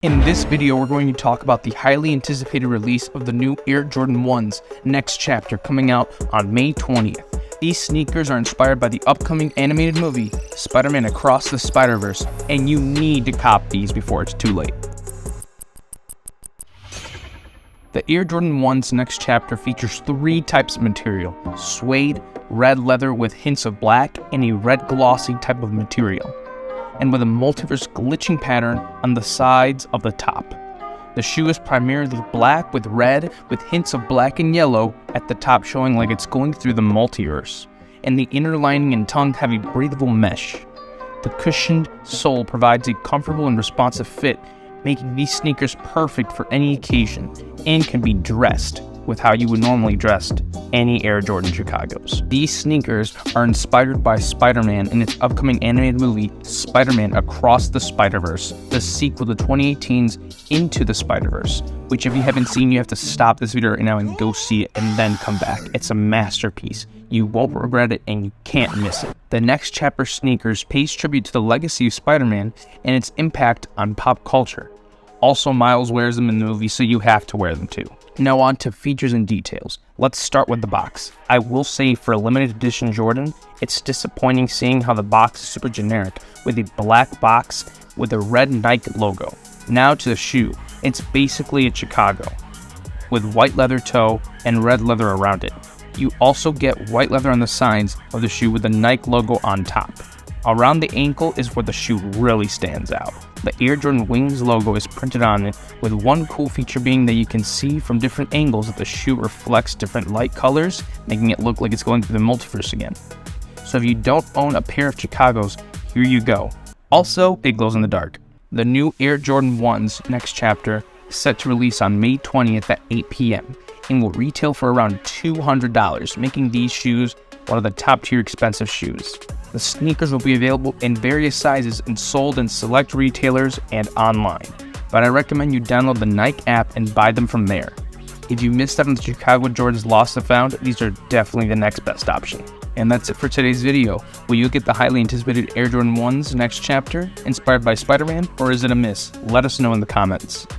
In this video, we're going to talk about the highly anticipated release of the new Air Jordan 1's Next Chapter coming out on May 20th. These sneakers are inspired by the upcoming animated movie, Spider-Man Across the Spider-Verse, and you need to cop these before it's too late. The Air Jordan 1's Next Chapter features three types of material: suede, red leather with hints of black, and a red glossy type of material, and with a multiverse glitching pattern on the sides of the top. The shoe is primarily black with red, with hints of black and yellow at the top showing like it's going through the multiverse, and the inner lining and tongue have a breathable mesh. The cushioned sole provides a comfortable and responsive fit, making these sneakers perfect for any occasion and can be dressed with how you would normally dress any Air Jordan Chicagos. These sneakers are inspired by Spider-Man in its upcoming animated movie, Spider-Man Across the Spider-Verse, the sequel to 2018's Into the Spider-Verse, which if you haven't seen, you have to stop this video right now and go see it and then come back. It's a masterpiece. You won't regret it and you can't miss it. The Next Chapter sneakers pays tribute to the legacy of Spider-Man and its impact on pop culture. Also, Miles wears them in the movie, so you have to wear them too. Now on to features and details. Let's start with the box. I will say for a limited edition Jordan, it's disappointing seeing how the box is super generic, with a black box with a red Nike logo. Now to the shoe. It's basically a Chicago, with white leather toe and red leather around it. You also get white leather on the sides of the shoe with the Nike logo on top. Around the ankle is where the shoe really stands out. The Air Jordan Wings logo is printed on it, with one cool feature being that you can see from different angles that the shoe reflects different light colors, making it look like it's going through the multiverse again. So if you don't own a pair of Chicagos, here you go. Also, it glows in the dark. The new Air Jordan 1's Next Chapter is set to release on May 20th at 8 p.m. and will retail for around $200, making these shoes one of the top tier expensive shoes. The sneakers will be available in various sizes and sold in select retailers and online, but I recommend you download the Nike app and buy them from there. If you missed out on the Chicago Jordans lost and found, these are definitely the next best option. And that's it for today's video. Will you get the highly anticipated Air Jordan 1's Next Chapter, inspired by Spider-Man, or is it a miss? Let us know in the comments.